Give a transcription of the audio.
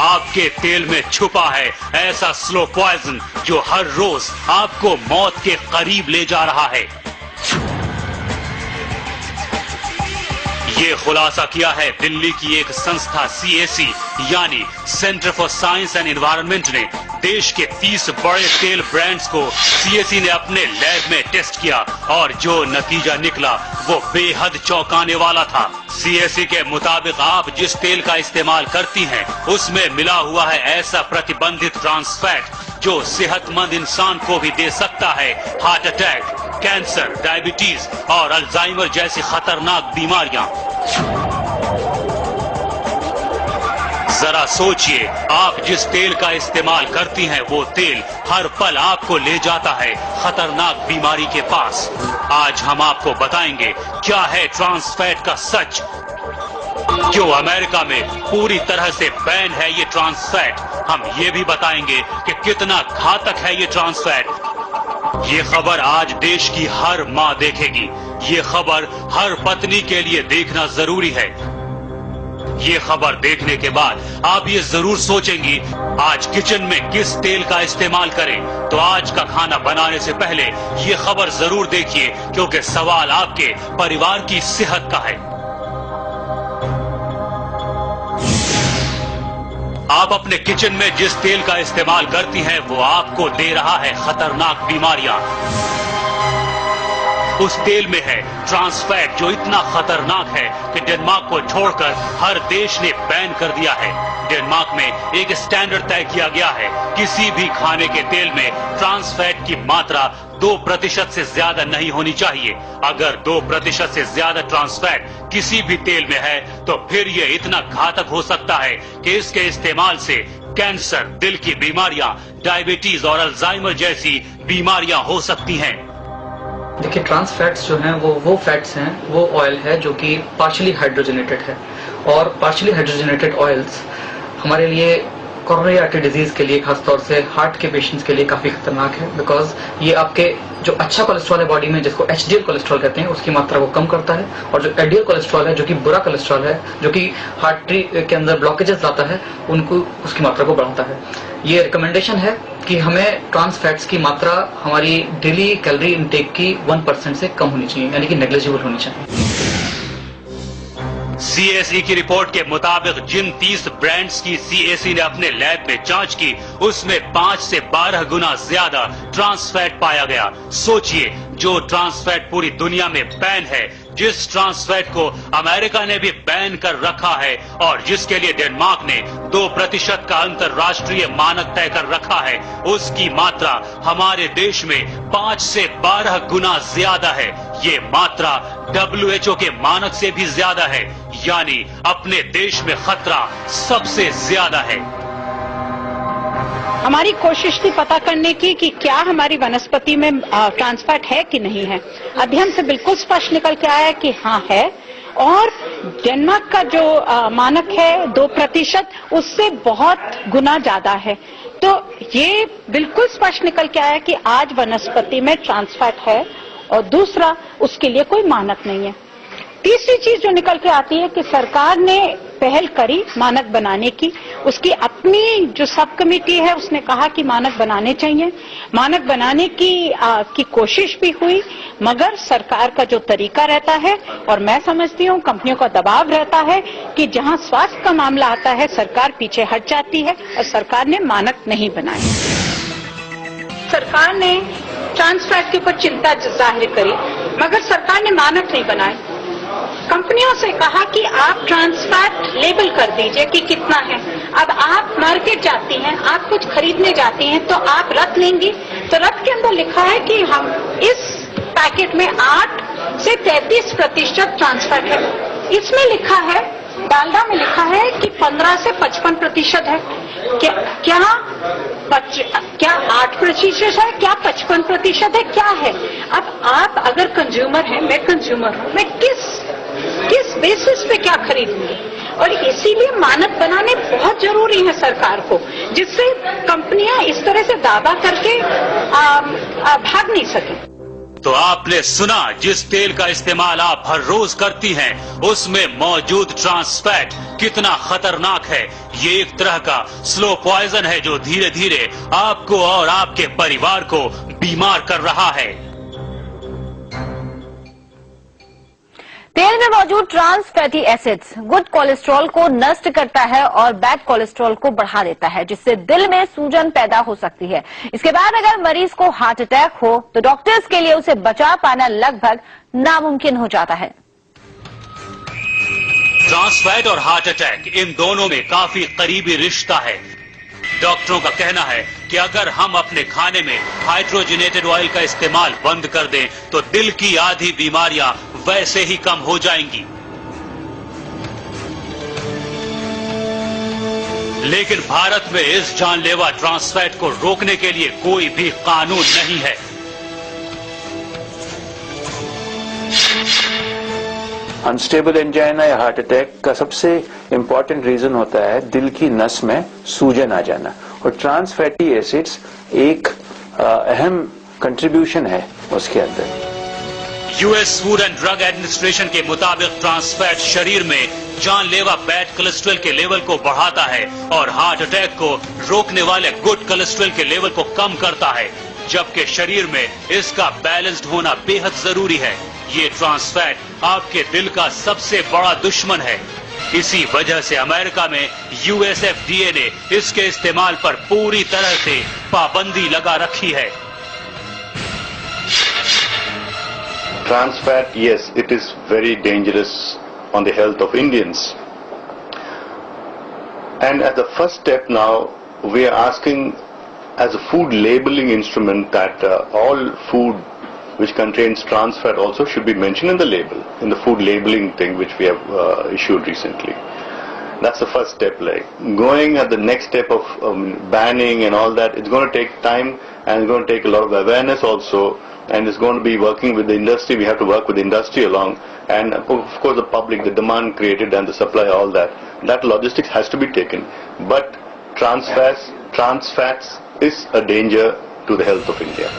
आपके तेल में छुपा है ऐसा स्लो पॉइजन जो हर रोज आपको मौत के करीब ले जा रहा है। ये खुलासा किया है दिल्ली की एक संस्था CAC यानी centre for science and environment ने। देश के 30 बड़े तेल ब्रांड्स को CAC ने अपने लैब में टेस्ट किया और जो नतीजा निकला वो बेहद चौंकाने वाला था। CAC के मुताबिक आप जिस तेल का इस्तेमाल करती हैं उसमें मिला हुआ है ऐसा प्रतिबंधित ट्रांस फैट जो सेहतमंद इंसान को भी दे सकता है हार्ट अटैक, कैंसर, डायबिटीज और अल्जाइमर जैसी खतरनाक बीमारियां। जरा सोचिए, आप जिस तेल का इस्तेमाल करती हैं वो तेल हर पल आपको ले जाता है खतरनाक बीमारी के पास। आज हम आपको बताएंगे क्या है ट्रांस फैट का सच। क्यों अमेरिका में पूरी तरह से बैन है ये ट्रांस फैट। हम ये भी बताएंगे कि कितना घातक है ये ट्रांस फैट। ये खबर आज देश की हर माँ देखेगी। ये खबर हर पत्नी के लिए देखना जरूरी है। ये खबर देखने के बाद आप ये जरूर सोचेंगी आज किचन में किस तेल का इस्तेमाल करें। तो आज का खाना बनाने से पहले ये खबर जरूर देखिए क्योंकि सवाल आपके परिवार की सेहत का है। आप अपने किचन में जिस तेल का इस्तेमाल करती हैं वो आपको दे रहा है खतरनाक बीमारियां। उस तेल में है ट्रांस फैट जो इतना खतरनाक है कि डेनमार्क को छोड़कर हर देश ने बैन कर दिया है। डेनमार्क में एक स्टैंडर्ड तय किया गया है, किसी भी खाने के तेल में ट्रांस फैट की मात्रा 2% से ज्यादा नहीं होनी चाहिए। अगर 2% से ज्यादा ट्रांस फैट किसी भी तेल में है तो फिर ये इतना घातक हो सकता है कि इसके इस्तेमाल से कैंसर, दिल की बीमारियां, डायबिटीज और अल्जाइमर जैसी बीमारियां हो सकती हैं। देखिए, ट्रांस फैट्स जो हैं वो फैट्स हैं, वो ऑयल है जो कि पार्शियली हाइड्रोजनेटेड है और पार्शियली हाइड्रोजनेटेड ऑयल्स हमारे लिए कोरोनरी आर्टरी डिजीज के लिए, खासतौर से हार्ट के पेशेंट्स के लिए काफी खतरनाक है। बिकॉज ये आपके जो अच्छा कोलेस्ट्रॉल है बॉडी में, जिसको HDL कोलेस्ट्रॉल कहते हैं, उसकी मात्रा को कम करता है और जो LDL कोलेस्ट्रॉल है जो कि बुरा कोलेस्ट्रॉल है, जो कि हार्टरी के अंदर ब्लॉकेजेस लाता है, उनको उसकी मात्रा को बढ़ाता है। ये रिकमेंडेशन है कि हमें ट्रांस फैट्स की मात्रा हमारी डेली कैलोरी इनटेक की 1% से कम होनी चाहिए, यानी कि नेग्लिजिबल होनी चाहिए। CAC की रिपोर्ट के मुताबिक जिन 30 ब्रांड्स की CAC ने अपने लैब में जांच की उसमें 5 से 12 गुना ज्यादा ट्रांस फैट पाया गया। सोचिए, जो ट्रांस फैट पूरी दुनिया में बैन है, जिस ट्रांस फैट को अमेरिका ने भी बैन कर रखा है और जिसके लिए डेनमार्क ने 2% का अंतर्राष्ट्रीय मानक तय कर रखा है, उसकी मात्रा हमारे देश में 5 से 12 गुना ज्यादा है। ये मात्रा WHO के मानक से भी ज्यादा है, यानी अपने देश में खतरा सबसे ज्यादा है। हमारी कोशिश थी पता करने की कि क्या हमारी वनस्पति में ट्रांस फैट है कि नहीं है। अध्ययन से बिल्कुल स्पष्ट निकल के आया कि हाँ है, और डेनमार्क का जो मानक है 2%, उससे बहुत गुना ज्यादा है। तो ये बिल्कुल स्पष्ट निकल के आया कि आज वनस्पति में ट्रांस फैट है और दूसरा, उसके लिए कोई मानक नहीं है। तीसरी चीज जो निकल के आती है कि सरकार ने पहल करी मानक बनाने की। उसकी अपनी जो सब कमेटी है उसने कहा कि मानक बनाने चाहिए। मानक बनाने की कोशिश भी हुई, मगर सरकार का जो तरीका रहता है, और मैं समझती हूँ कंपनियों का दबाव रहता है कि जहाँ स्वास्थ्य का मामला आता है सरकार पीछे हट जाती है और सरकार ने मानक नहीं बनाए। सरकार ने ट्रांस फैट के ऊपर चिंता जाहिर करी, मगर सरकार ने मानक नहीं बनाए। कंपनियों से कहा कि आप ट्रांस फैट लेबल कर दीजिए कि कितना है। अब आप मार्केट जाती हैं, आप कुछ खरीदने जाती हैं तो आप रत लेंगी, तो रत के अंदर लिखा है कि हम इस पैकेट में 8 से 33% ट्रांस फैट है। इसमें लिखा है, डालडा में लिखा है कि 15 से 55% है। क्या 8% है, क्या 55% है, क्या है? अब आप अगर कंज्यूमर हैं, मैं कंज्यूमर हूं, मैं किस बेसिस पे क्या खरीदूंगी? और इसीलिए मानक बनाने बहुत जरूरी है सरकार को, जिससे कंपनियां इस तरह से दावा करके भाग नहीं सके। तो आपने सुना, जिस तेल का इस्तेमाल आप हर रोज करती हैं, उसमें मौजूद ट्रांस फैट कितना खतरनाक है। ये एक तरह का स्लो पॉइजन है जो धीरे धीरे आपको और आपके परिवार को बीमार कर रहा है। तेल में मौजूद trans fatty acids good cholesterol को नष्ट करता है और बैड कोलेस्ट्रॉल को बढ़ा देता है, जिससे दिल में सूजन पैदा हो सकती है। इसके बाद अगर मरीज को हार्ट अटैक हो तो डॉक्टर्स के लिए उसे बचा पाना लगभग नामुमकिन हो जाता है। ट्रांस फैट और हार्ट अटैक, इन दोनों में काफी करीबी रिश्ता है। डॉक्टरों का कहना है कि अगर हम अपने खाने में हाइड्रोजनेटेड ऑयल का इस्तेमाल बंद कर दें तो दिल की आधी बीमारियां वैसे ही कम हो जाएंगी। लेकिन भारत में इस जानलेवा ट्रांस फैट को रोकने के लिए कोई भी कानून नहीं है। अनस्टेबल एंजाइना या हार्ट अटैक का सबसे इम्पॉर्टेंट रीजन होता है दिल की नस में सूजन आ जाना, और ट्रांस फैटी एसिड्स एक अहम कंट्रीब्यूशन है उसके अंदर। US food and drug administration के मुताबिक ट्रांस फैट शरीर में जानलेवा बैड कोलेस्ट्रॉल के लेवल को बढ़ाता है और हार्ट अटैक को रोकने वाले गुड कोलेस्ट्रॉल के लेवल को कम करता है, जबकि शरीर में इसका बैलेंस्ड होना बेहद जरूरी है। ये ट्रांस फैट आपके दिल का सबसे बड़ा दुश्मन है। इसी वजह से अमेरिका में यूएसएफडीए ने इसके इस्तेमाल पर पूरी तरह से पाबंदी लगा रखी है। Trans fat, yes, it is very dangerous on the health of Indians. And as the first step now, we are asking as a food labeling instrument that all food which contains trans fat also should be mentioned in the label, in the food labeling thing which we have issued recently. That's the first step. Like going at the next step of banning and all that, it's going to take time and it's going to take a lot of awareness also, and it's going to be working with the industry. We have to work with the industry along, and of course the public, the demand created and the supply, all that. That logistics has to be taken. But trans fats is a danger to the health of India.